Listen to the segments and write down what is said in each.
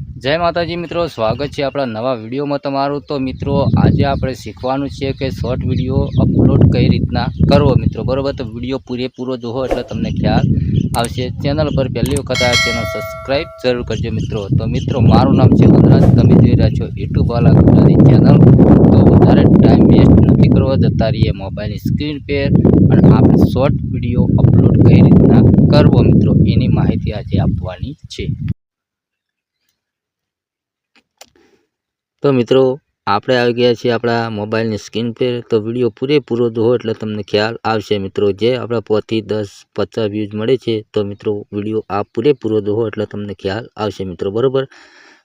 जय माताजी मित्रों, स्वागत है अपना नवा वीडियो में तमारू। तो मित्रों आज આપણે શીખવાનું છે કે શોર્ટ વિડીયો અપલોડ કઈ રીતના કરવો મિત્રો, બરોબર। તો વિડીયો પૂરેપૂરો જોવો એટલે તમને ખ્યાલ આવશે। ચેનલ પર પહેલી વખત આ ચેનલ સબસ્ક્રાઇબ જરૂર કરજો મિત્રો। તો મિત્રો મારું નામ છે વનરાજ, તમે જોઈ રહ્યા છો યુટ્યુબ વાલા ગુજરાતી ચેનલ। તો વધારે ટાઈમ વેસ્ટ નથી કરવો, જતા રહીએ મોબાઈલની સ્ક્રીન પર અને આપણે શોર્ટ વિડીયો અપલોડ કઈ રીતના કરવો મિત્રો એની માહિતી આજે આપવાની છે। तो मित्रों આપણે આવી ગયા છીએ આપણા મોબાઈલની સ્ક્રીન પર। તો વિડીયો પૂરેપૂરો જોવો એટલે તમને ખ્યાલ આવશે મિત્રો। જે આપણા 5 થી 10 50 વ્યૂઝ મળે છે તો મિત્રો વિડીયો આ પૂરેપૂરો જોવો એટલે તમને ખ્યાલ આવશે મિત્રો, બરોબર।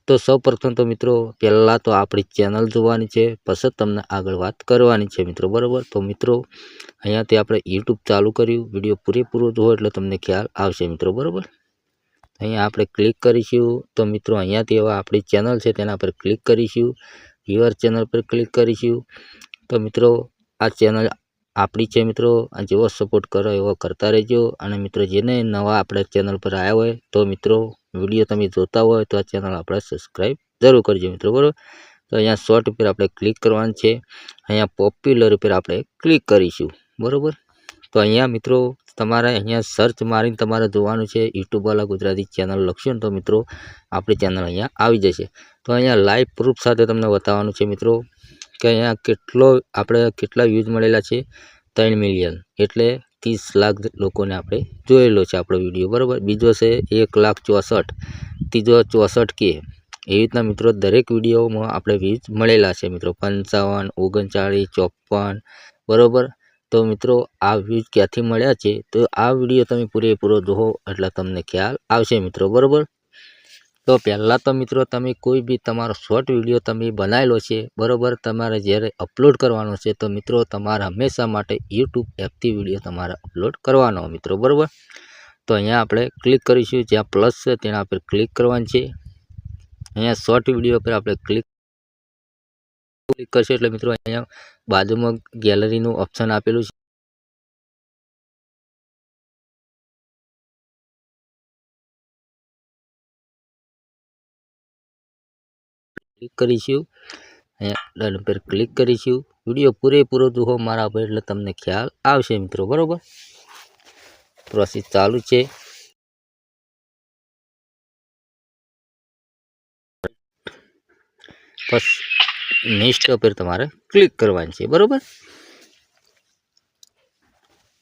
તો સૌપ્રથમ તો મિત્રો પહેલાં તો આપણી ચેનલ જોવાની છે, પછી તમને આગળ વાત કરવાની છે મિત્રો, બરોબર। તો મિત્રો અહીંયાથી આપણે યુટ્યુબ ચાલુ કર્યું, વિડીયો પૂરેપૂરો જોવો એટલે તમને ખ્યાલ આવશે મિત્રો, બરોબર। અહીંયા આપણે ક્લિક કરીશું તો મિત્રો અહીંયાથી હવે આપણી ચેનલ છે તેના પર ક્લિક કરીશું, વ્યુઅર ચેનલ પર ક્લિક કરીશું। તો મિત્રો આ ચેનલ આપણી છે મિત્રો, જેવો સપોર્ટ કરો એવો કરતા રહેજો। અને મિત્રો જેને નવા આપણે ચેનલ પર આવ્યા હોય તો મિત્રો વિડીયો તમે જોતા હોય તો આ ચેનલ આપણે સબસ્ક્રાઈબ જરૂર કરજો મિત્રો, બરાબર। તો અહીંયા શોર્ટ ઉપર આપણે ક્લિક કરવાનું છે, અહીંયા પોપ્યુલર ઉપર આપણે ક્લિક કરીશું, બરાબર। તો અહીંયા મિત્રો તમારે અહીંયા સર્ચ મારીને તમારે જોવાનું છે, યુટ્યુબ વાલા ગુજરાતી ચેનલ લખશો ને તો મિત્રો આપણી ચેનલ અહીંયા આવી જશે। તો અહીંયા લાઈવ પ્રૂફ સાથે તમને બતાવવાનું છે મિત્રો કે અહીંયા કેટલા વ્યૂઝ મળેલા છે, 3 મિલિયન એટલે 30 લાખ લોકોને આપણે જોયેલો છે આપણો વિડીયો, બરાબર। બીજો છે 1,64,000, ત્રીજો 64K। એવી રીતના મિત્રો દરેક વિડીયોમાં આપણે વ્યૂઝ મળેલા છે મિત્રો, 55, 39, 54, બરાબર। તો મિત્રો આ વ્યૂઝ ક્યાંથી મળ્યા છે તો આ વિડીયો તમે પૂરેપૂરો જોવો એટલે તમને ખ્યાલ આવશે મિત્રો, બરાબર। તો પહેલાં તો મિત્રો તમે કોઈ બી તમારો શોર્ટ વિડીયો તમે બનાવેલો છે, બરાબર, તમારે જ્યારે અપલોડ કરવાનો છે તો મિત્રો તમારે હંમેશા માટે યુટ્યુબ એપથી વિડીયો તમારે અપલોડ કરવાનો મિત્રો, બરાબર। તો અહીંયા આપણે ક્લિક કરીશું, જ્યાં પ્લસ છે તેના પર ક્લિક કરવાનું છે। અહીંયા શોર્ટ વિડીયો પર આપણે ક્લિક કરશું એટલે મિત્રો અહીંયા બાજુમાં ગેલેરીનું ઓપ્શન આપેલું છે, ક્લિક કરીશું। અહીંયા ડન પર ક્લિક કરીશું। વિડીયો પૂરેપૂરો જોવો મારા ભાઈ એટલે તમને ખ્યાલ આવશે મિત્રો, બરાબર। પ્રોસેસ ચાલુ છે। બસ નેક્સ્ટ પર તમારે ક્લિક કરવાની છે, બરાબર।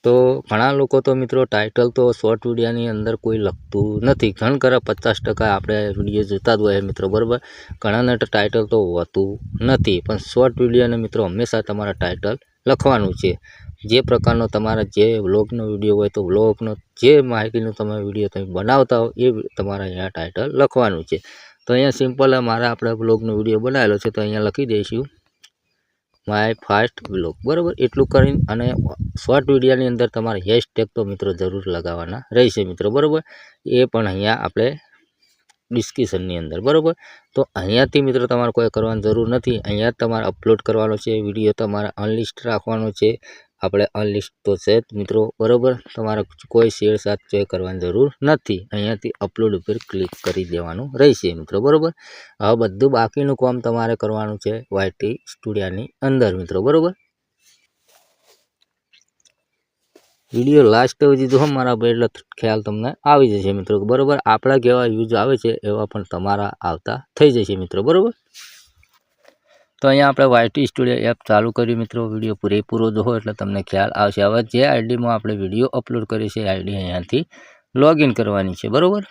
તો ઘણા લોકો તો મિત્રો ટાઇટલ તો શોર્ટ વિડીયોની અંદર કોઈ લખતું નથી, ઘણા 50% આપણે વિડીયો જોતા જ હોય મિત્રો, બરાબર। ઘણાને ટાઇટલ તો હોતું નથી, પણ શોર્ટ વિડીયોને મિત્રો હંમેશા તમારા ટાઇટલ લખવાનું છે। જે પ્રકારનો તમારા જે વ્લોગનો વિડીયો હોય તો વ્લોગનો જે માહિતીનો તમે વિડીયો તમે બનાવતા હો એ તમારા અહીંયા ટાઇટલ લખવાનું છે। તો અહીંયા સિમ્પલ મારા આપણે વ્લોગનો વિડીયો બનાવેલો છે તો અહીંયા લખી દઈશું માય ફાસ્ટ વ્લોગ, બરાબર। એટલું કરીને અને શોર્ટ વિડીયોની અંદર તમારે હેશટેગ તો મિત્રો જરૂર લગાવવાના રહેશે મિત્રો, બરાબર। એ પણ અહીંયા આપણે ડિસ્ક્રિપ્શનની અંદર, બરાબર। તો અહીંયાથી મિત્રો તમારે કોઈ કરવાની જરૂર નથી, અહીંયા તમારે અપલોડ કરવાનો છે વિડીયો, તમારે અનલિસ્ટ રાખવાનો છે, આપણે અનલિસ્ટ તો છે જ મિત્રો, બરાબર। તમારે કોઈ શેર સાથે જોઈ કરવાની જરૂર નથી, અહીંયાથી અપલોડ ઉપર ક્લિક કરી દેવાનું રહેશે મિત્રો, બરાબર। હવે બધું બાકીનું કામ તમારે કરવાનું છે વાયટી સ્ટુડિયોની અંદર મિત્રો, બરાબર। વિડીયો લાસ્ટ સુધી જો મારા ભાઈ એટલે ખ્યાલ તમને આવી જશે મિત્રો, બરાબર। આપણા કેવા યુઝ આવે છે એવા પણ તમારા આવતા થઈ જશે મિત્રો, બરાબર। તો અહીંયા આપણે વાયટી સ્ટુડિયો એપ ચાલુ કર્યું મિત્રો, વિડીયો પૂરેપૂરો જોવો એટલે તમને ખ્યાલ આવશે। હવે જે આઈડીમાં આપણે વિડીયો અપલોડ કરીએ છીએ આઈડી અહીંયાથી લોગિન કરવાની છે, બરાબર।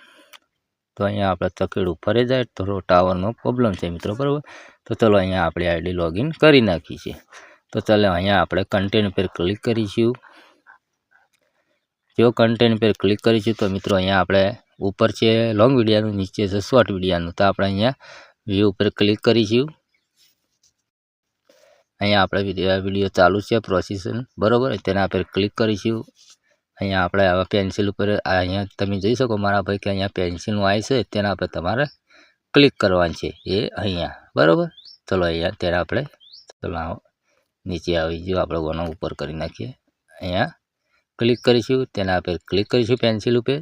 તો અહીંયા આપણે તકેડું ફરે જાય, થોડો ટાવરનો પ્રોબ્લેમ છે મિત્રો, બરાબર। તો ચલો અહીંયા આપણે આઈડી લોગિન કરી નાખી છે। તો ચાલો અહીંયા આપણે કન્ટેન્ટ પર ક્લિક કરીશું। જો કન્ટેન્ટ પર ક્લિક કરીશું તો મિત્રો અહીંયા આપણે ઉપર છે લોંગ વિડીયોનું, નીચે છે શોર્ટ વિડીયોનું। તો આપણે અહીંયા વ્યૂ ઉપર ક્લિક કરીશું। અહીંયા આપણે વિડીયો ચાલુ છે પ્રોસેસન, બરાબર, તેના પર ક્લિક કરીશું। અહીંયા આપણે હવે પેન્સિલ ઉપર અહીંયા તમે જોઈ શકો મારા ભાઈ કે અહીંયા પેન્સિલનું આવે છે તેના પર તમારે ક્લિક કરવાનું છે, એ અહીંયા, બરાબર। ચલો અહીંયા ત્યારે આપણે ચલો નીચે આવી ગયો, આપણે વનો ઉપર કરી નાખીએ, અહીંયા ક્લિક કરીશું, તેના પર ક્લિક કરીશું પેન્સિલ ઉપર।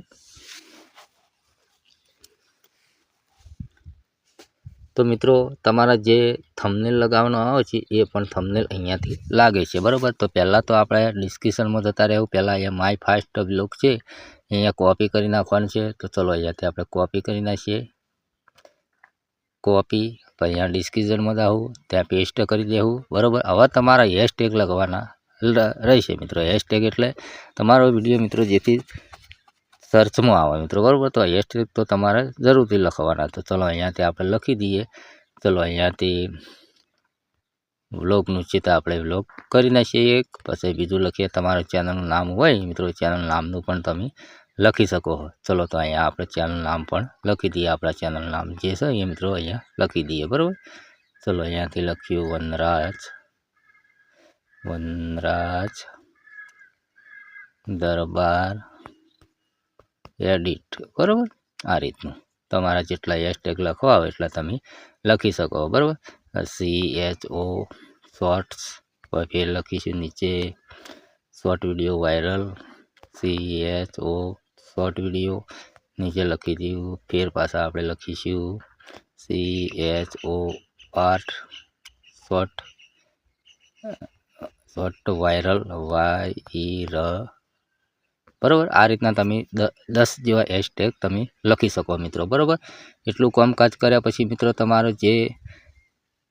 તો મિત્રો તમારા જે થંબનેલ લગાવવાનો આવે છે એ પણ થંબનેલ અહીંયાથી લાગે છે, બરાબર। તો પહેલાં તો આપણે ડિસ્ક્રિપ્શનમાં જતા રહેવું, પહેલાં અહીંયા માય ફાસ્ટ બ્લોગ છે અહીંયા કોપી કરી નાખવાનું છે। તો ચલો અહીંયાથી આપણે કોપી કરી નાખીએ, કોપી, પછી અહીંયા ડિસ્ક્રિપ્શનમાં જાવું, ત્યાં પેસ્ટ કરી દેવું, બરાબર। હવે તમારા હેશટેગ લખવાના રહેશે મિત્રો। હેશટેગ એટલે તમારો વિડીયો મિત્રો જેથી સર્ચમાં આવે મિત્રો, બરાબર। તો હેશટેગ તો તમારે જરૂરથી લખવાના। તો ચલો અહીંયાથી આપણે લખી દઈએ, ચલો અહીંયાથી વ્લોગનું છે તો આપણે વ્લોગ કરી નાખીએ એક, પછી બીજું લખીએ તમારું ચેનલનું નામ હોય મિત્રો, ચેનલ નામનું પણ તમે લખી શકો। ચલો તો અહીંયા આપણે ચેનલ નામ પણ લખી દઈએ, આપણા ચેનલ નામ જે છે એ મિત્રો અહીંયા લખી દઈએ, બરાબર। ચલો અહીંયાથી લખ્યું વનરાજ દરબાર એડિટ, બરાબર। આ રીતનું તમારા જેટલા હેશટેગ લખવા આવે એટલા તમે લખી શકો, બરાબર। CHO શોર્ટ્સ, પછી લખીશું નીચે short video viral, CHO short video નીચે લખી દઉં, ફેર પાછા આપણે લખીશું CHO આર્ટ શોર્ટ વાયરલ, બરાબર। આ રીતના તમે 10 જેવા હેશટેગ તમે લખી શકો મિત્રો, બરાબર। એટલું કામકાજ કર્યા પછી મિત્રો તમારો જે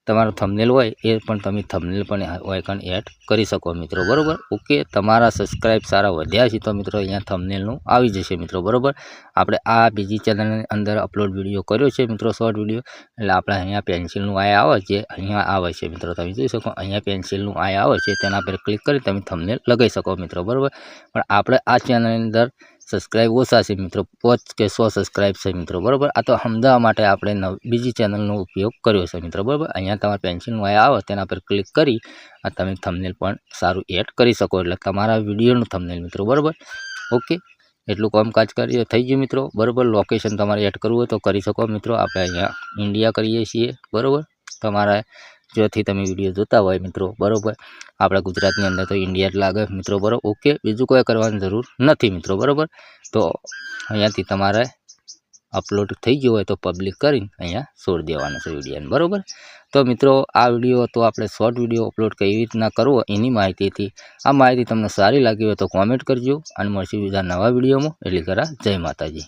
તમારો થંબનેલ હોય એ પણ તમે થંબનેલ પણ આઇકન એડ કરી શકો મિત્રો, બરાબર। ઓકે, તમારા સબસ્ક્રાઇબ સારા વધ્યા છે તો મિત્રો અહીંયા થંબનેલનું આવી જશે મિત્રો, બરાબર। આપણે આ બીજી ચેનલની અંદર અપલોડ વિડીયો કર્યો છે મિત્રો, શોર્ટ વિડીયો, એટલે આપણે અહીંયા પેન્સિલનું આય આવે છે, અહીંયા આવે છે મિત્રો, તમે જોઈ શકો અહીંયા પેન્સિલનું આય આવે છે, તેના પર ક્લિક કરી તમે થંબનેલ લગાવી શકો મિત્રો, બરાબર। પણ આપણે આ ચેનલની અંદર સબસ્ક્રાઇબ ઓછા છે મિત્રો, 5 કે 100 સબસ્ક્રાઇબ છે મિત્રો, બરાબર। આ તો સમજાવવા માટે આપણે બીજી ચેનલનો ઉપયોગ કર્યો છે મિત્રો, બરાબર। અહીંયા તમારે પેન્સિલનું આય આવે તેના પર ક્લિક કરી આ તમે થંબનેલ પણ સારું એડ કરી શકો, એટલે તમારા વિડીયોનું થંબનેલ મિત્રો, બરાબર। ઓકે, એટલું કામકાજ કરી થઈ ગયું મિત્રો, બરાબર। લોકેશન તમારે એડ કરવું હોય તો કરી શકો મિત્રો, આપણે અહીંયા ઇન્ડિયા કરીએ છીએ, બરાબર। તમારા જોથી તમે વિડીયો જોતા હોય મિત્રો, બરાબર, આપણા ગુજરાતની અંદર તો ઇન્ડિયા જ લાગે મિત્રો, બરાબર। ઓકે, બીજું કોઈ કરવાની જરૂર નથી મિત્રો, બરાબર। તો અહીંયાથી તમારે અપલોડ થઈ ગયો હોય તો પબ્લિક કરીને અહીંયા છોડી દેવાનું છે વિડીયોને, બરાબર। તો મિત્રો આ વિડીયો તો આપણે શોર્ટ વિડીયો અપલોડ કેવી રીતના કરવો એની માહિતીથી, આ માહિતી તમને સારી લાગી હોય તો કોમેન્ટ કરજો, અને મળશું બીજા નવા વિડીયોમાં। એટલે જય માતાજી।